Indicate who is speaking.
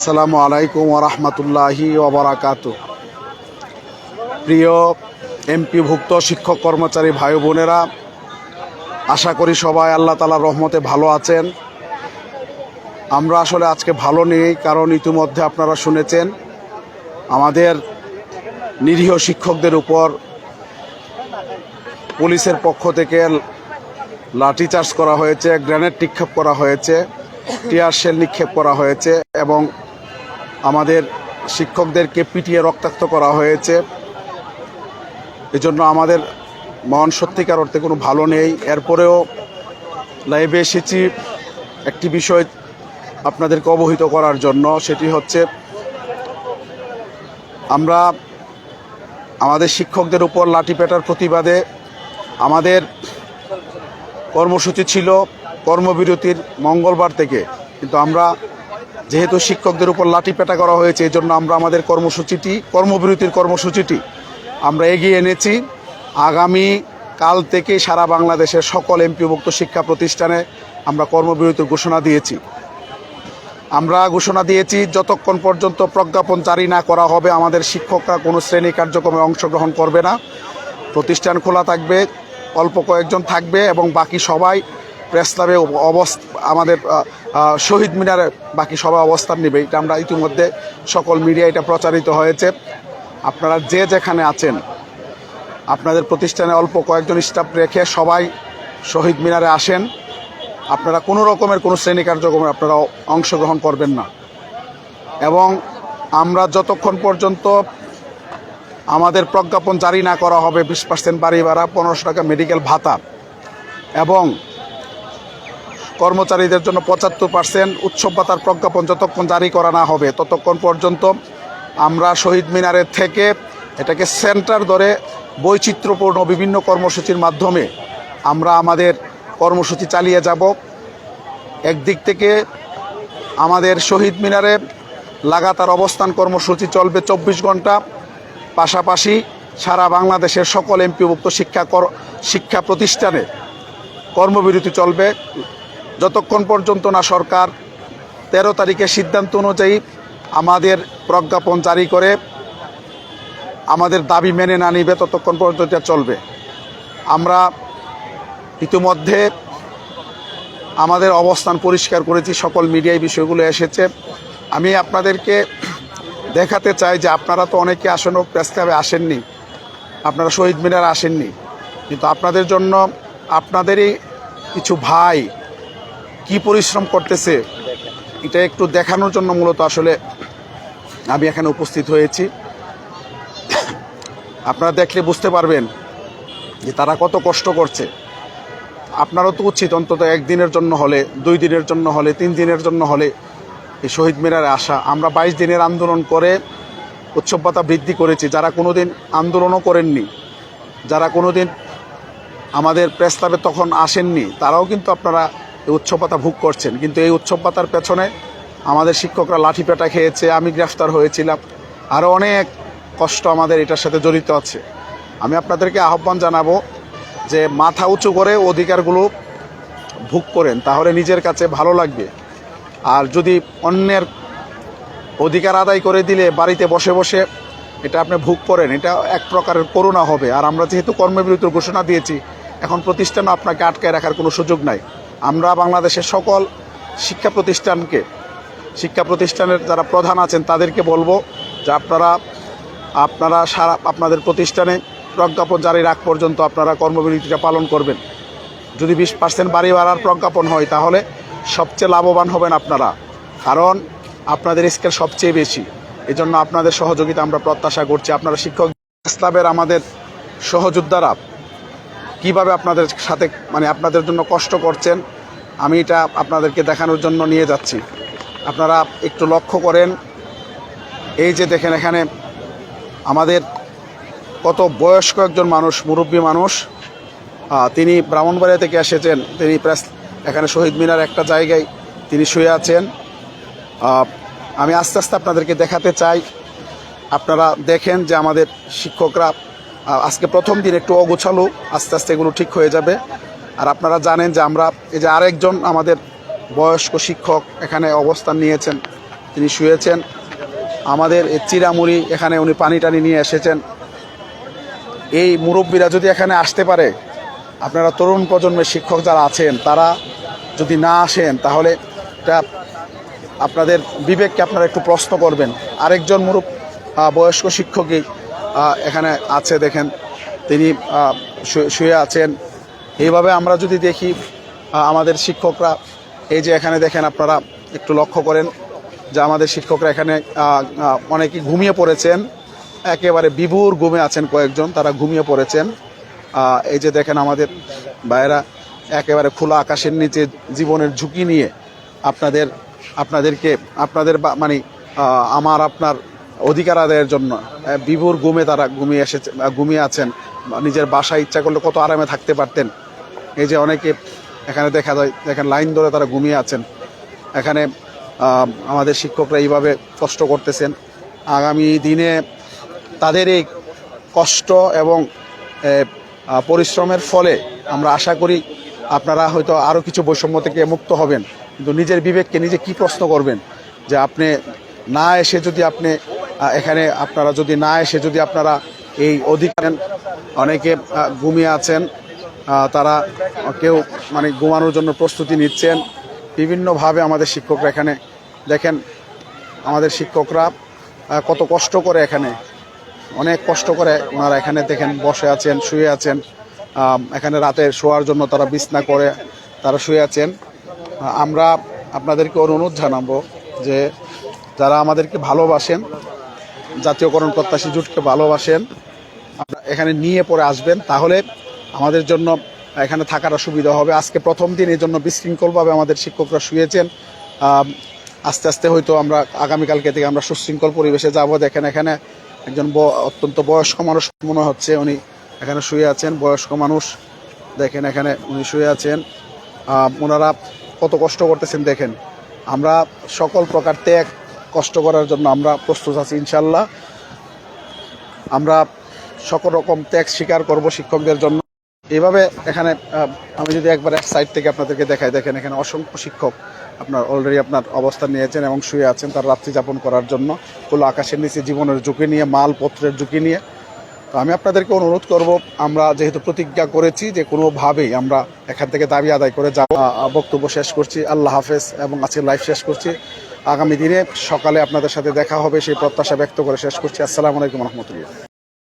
Speaker 1: আসসালামু আলাইকুম ওয়া রাহমাতুল্লাহি ওয়া বারাকাতুহু। প্রিয় এমপিভুক্ত শিক্ষক কর্মচারী ভাই বোনেরা, আশা করি সবাই আল্লাহ তাআলার রহমতে ভালো আছেন। আমরা আসলে আজকে ভালো নেই, কারণ ইতিমধ্যে আপনারা শুনেছেন আমাদের নিরীহ শিক্ষকদের উপর পুলিশের পক্ষ থেকে লাঠিচার্জ করা হয়েছে, গ্রেনেড নিক্ষেপ করা হয়েছে, টিয়ার শেল নিক্ষেপ করা হয়েছে এবং আমাদের শিক্ষকদেরকে পিটিয়ে রক্তাক্ত করা হয়েছে। এজন্য আমাদের মন সত্যিকার অর্থে কোনো ভালো নেই। এরপরেও লাইভে এসেছি একটি বিষয় আপনাদেরকে অবহিত করার জন্য। সেটি হচ্ছে, আমরা আমাদের শিক্ষকদের উপর লাঠিপেটার প্রতিবাদে আমাদের কর্মসূচি ছিল কর্মবিরতির মঙ্গলবার থেকে, কিন্তু আমরা যেহেতু শিক্ষকদের উপর লাঠিপেটা করা হয়েছে, এই জন্য আমরা আমাদের কর্মবিরতির কর্মসূচিটি আমরা এগিয়ে এনেছি। আগামী কাল থেকে সারা বাংলাদেশের সকল এমপিভুক্ত শিক্ষা প্রতিষ্ঠানে আমরা কর্মবিরতির ঘোষণা দিয়েছি। যতক্ষণ পর্যন্ত প্রজ্ঞাপন জারি না করা হবে আমাদের শিক্ষকরা কোনো শ্রেণী কার্যক্রমে অংশগ্রহণ করবে না। প্রতিষ্ঠান খোলা থাকবে, অল্প কয়েকজন থাকবে এবং বাকি সবাই প্রেস ক্লাবে আমাদের শহীদ মিনারে বাকি সবাই অবস্থান নেবে। এটা আমরা ইতিমধ্যে সকল মিডিয়া এটা প্রচারিত হয়েছে। আপনারা যে যেখানে আছেন আপনাদের প্রতিষ্ঠানে অল্প কয়েকজন স্টাফ রেখে সবাই শহীদ মিনারে আসেন। আপনারা কোনো রকমের কোনো শ্রেণী কার্যক্রমে আপনারা অংশগ্রহণ করবেন না। এবং আমরা যতক্ষণ পর্যন্ত আমাদের প্রজ্ঞাপন জারি না করা হবে 20% বাড়ি ভাড়া, 1500 টাকা মেডিকেল ভাতা এবং কর্মচারীদের জন্য 75% উৎসব ভাতার প্রজ্ঞাপন যতক্ষণ জারি করা না হবে ততক্ষণ পর্যন্ত আমরা শহীদ মিনারের থেকে এটাকে সেন্টার ধরে বৈচিত্র্যপূর্ণ বিভিন্ন কর্মসূচির মাধ্যমে আমরা আমাদের কর্মসূচি চালিয়ে যাব। একদিক থেকে আমাদের শহীদ মিনারে লাগাতার অবস্থান কর্মসূচি চলবে 24 ঘন্টা, পাশাপাশি সারা বাংলাদেশের সকল এমপিভুক্ত শিক্ষা প্রতিষ্ঠানে কর্মবিরতি চলবে যতক্ষণ পর্যন্ত না সরকার 13 তারিখের সিদ্ধান্ত অনুযায়ী আমাদের প্রজ্ঞাপন জারি করে আমাদের দাবি মেনে না নিবে ততক্ষণ পর্যন্ত এটা চলবে। আমরা ইতিমধ্যে আমাদের অবস্থান পরিষ্কার করেছি, সকল মিডিয়ায় বিষয়গুলো এসেছে। আমি আপনাদেরকে দেখাতে চাই যে আপনারা তো অনেকে আসলে প্রেস ক্লাবে আসেননি, আপনারা শহীদ মিনারে আসেননি, কিন্তু আপনাদের জন্য আপনাদেরই কিছু ভাই কি পরিশ্রম করতেছে এটা একটু দেখানোর জন্য মূলত আসলে আমি এখানে উপস্থিত হয়েছি। আপনারা দেখলে বুঝতে পারবেন যে তারা কত কষ্ট করছে। আপনারও তো উচিত অন্তত একদিনের জন্য হলে, 2 দিনের জন্য হলে, 3 দিনের জন্য হলে এই শহীদ মিনারে আসা। আমরা 22 দিনের আন্দোলন করে উৎসব ভাতা বৃদ্ধি করেছি। যারা কোনোদিন আন্দোলনও করেননি, যারা কোনোদিন আমাদের প্রেস ক্লাবে তখন আসেননি, তারাও কিন্তু আপনারা এই উৎসব ভাতা ভোগ করছেন। কিন্তু এই উৎসব ভাতার পেছনে আমাদের শিক্ষকরা লাঠিপেটা খেয়েছে, আমি গ্রেফতার হয়েছিলাম, আরও অনেক কষ্ট আমাদের এটার সাথে জড়িত আছে। আমি আপনাদেরকে আহ্বান জানাবো যে মাথা উঁচু করে অধিকারগুলো ভোগ করেন, তাহলে নিজের কাছে ভালো লাগবে। আর যদি অন্যের অধিকার আদায় করে দিলে বাড়িতে বসে বসে এটা আপনি ভোগ করেন, এটা এক প্রকারের করুণা হবে। আর আমরা যেহেতু কর্মবিরতির ঘোষণা দিয়েছি, এখন প্রতিষ্ঠানে আপনাকে আটকায় রাখার কোনো সুযোগ নাই। আমরা বাংলাদেশের সকল শিক্ষা প্রতিষ্ঠানের যারা প্রধান আছেন তাদেরকে বলবো যে আপনারা আপনাদের প্রতিষ্ঠানে প্রজ্ঞাপন জারি রাখ পর্যন্ত আপনারা কর্মবিরতিটা পালন করবেন। যদি 20% বাড়ি ভাড়ার প্রজ্ঞাপন হয় তাহলে সবচেয়ে লাভবান হবেন আপনারা, কারণ আপনাদের স্কেল সবচেয়ে বেশি। এই জন্য আপনাদের সহযোগিতা আমরা প্রত্যাশা করছি। আপনারা শিক্ষক ক্লাবের আমাদের সহযোদ্ধারা কিভাবে আপনাদের সাথে আপনাদের জন্য কষ্ট করছেন, আমি এটা আপনাদেরকে দেখানোর জন্য নিয়ে যাচ্ছি। আপনারা একটু লক্ষ্য করেন, এই যে দেখেন এখানে আমাদের কত বয়স্ক একজন মানুষ, মুরব্বী মানুষ, তিনি ব্রাহ্মণবাড়িয়া থেকে এসেছেন। তিনি এখানে শহীদ মিনার একটা জায়গায় তিনি শুয়ে আছেন। আমি আস্তে আস্তে আপনাদেরকে দেখাতে চাই। আপনারা দেখেন যে আমাদের শিক্ষকরা আজকে প্রথম দিন একটু অগোছালো, আস্তে আস্তে এগুলো ঠিক হয়ে যাবে। আর আপনারা জানেন যে আমরা এই যে আরেকজন আমাদের বয়স্ক শিক্ষক এখানে অবস্থান নিয়েছেন, তিনি শুয়েছেন। আমাদের এই চিরামুড়ি এখানে উনি পানি টানি নিয়ে এসেছেন। এই মুরব্বীরা যদি এখানে আসতে পারে, আপনারা তরুণ প্রজন্মের শিক্ষক যারা আছেন তারা যদি না আসেন তাহলে এটা আপনাদের বিবেককে আপনারা একটু প্রশ্ন করবেন। আরেকজন বয়স্ক শিক্ষকই এখানে আছে, দেখেন তিনি শুয়ে আছেন। এইভাবে আমরা যদি দেখি আমাদের শিক্ষকরা, এই যে এখানে দেখেন আপনারা একটু লক্ষ্য করেন যে আমাদের শিক্ষকরা এখানে অনেকেই ঘুমিয়ে পড়েছেন, একেবারে বিভোর ঘুমে আছেন, কয়েকজন তারা ঘুমিয়ে পড়েছেন। এই যে দেখেন আমাদের ভাইয়েরা একেবারে খোলা আকাশের নিচে জীবনের ঝুঁকি নিয়ে আপনাদের মানে আমার আপনার অধিকার আদায়ের জন্য বিভোর ঘুমে তারা ঘুমিয়ে আছেন। নিজের বাসায় ইচ্ছা করলে কত আরামে থাকতে পারতেন। এই যে অনেকে এখানে দেখা যায়, দেখেন লাইন ধরে তারা ঘুমিয়ে আছেন। এখানে আমাদের শিক্ষকরা এইভাবে কষ্ট করতেছেন। আগামী দিনে তাদের এই কষ্ট এবং পরিশ্রমের ফলে আমরা আশা করি আপনারা হয়তো আরও কিছু বৈষম্য থেকে মুক্ত হবেন। কিন্তু নিজের বিবেককে নিজে কি প্রশ্ন করবেন যে আপনি না এসে যদি আপনি এখানে আপনারা যদি না এসে যদি আপনারা এই অধিকার, অনেকে ঘুমিয়ে আছেন, তারা কেউ মানে ঘুমানোর জন্য প্রস্তুতি নিচ্ছেন বিভিন্নভাবে। আমাদের শিক্ষকরা এখানে দেখেন, আমাদের শিক্ষকরা কত কষ্ট করে এখানে, অনেক কষ্ট করে ওনারা এখানে দেখেন বসে আছেন, শুয়ে আছেন। এখানে রাতে শোয়ার জন্য তারা বিছনা করে তারা শুয়ে আছেন। আমরা আপনাদেরকে অনুরোধ জানাবো যে যারা আমাদেরকে ভালোবাসেন, জাতীয়করণ প্রত্যাশী জোটকে ভালোবাসেন, আপনারা এখানে নিয়ে পরে আসবেন, তাহলে আমাদের জন্য এখানে থাকার সুবিধা হবে। আজকে প্রথম দিন, এই জন্য বিশৃঙ্খলভাবে আমাদের শিক্ষকরা শুয়েছেন। আস্তে আস্তে হয়তো আমরা আগামীকালকে থেকে আমরা সুশৃঙ্খল পরিবেশে যাব। দেখেন এখানে একজন অত্যন্ত বয়স্ক মানুষ মনে হচ্ছে, উনি এখানে শুয়ে আছেন, বয়স্ক মানুষ। দেখেন এখানে উনি শুয়ে আছেন। ওনারা কত কষ্ট করতেছেন দেখেন। আমরা সকল প্রকার ত্যাগ কষ্ট করার জন্য আমরা প্রস্তুত আছি ইনশাল্লাহ। আমরা সকল রকম ত্যাগ স্বীকার করব শিক্ষকদের জন্য। এইভাবে এখানে আমি যদি একবার এক সাইড থেকে আপনাদেরকে দেখাই, দেখেন এখানে অসংখ্য শিক্ষক আপনার অলরেডি আপনার অবস্থান নিয়েছেন এবং শুয়ে আছেন তার রাত্রি যাপন করার জন্য, খোলা আকাশের নিচে জীবনের ঝুঁকি নিয়ে, মালপত্রের ঝুঁকি নিয়ে। তো আমি আপনাদেরকে অনুরোধ করব, আমরা যেহেতু প্রতিজ্ঞা করেছি যে কোনোভাবেই আমরা এখান থেকে দাবি আদায় করে যাব। বক্তব্য শেষ করছি, আল্লাহ হাফেজ, এবং আজকে লাইভ শেষ করছি। আগামী দিনে সকালে আপনাদের সাথে দেখা হবে সেই প্রত্যাশা ব্যক্ত করে শেষ করছি। আসসালামু আলাইকুম রহমতুল্লাহ।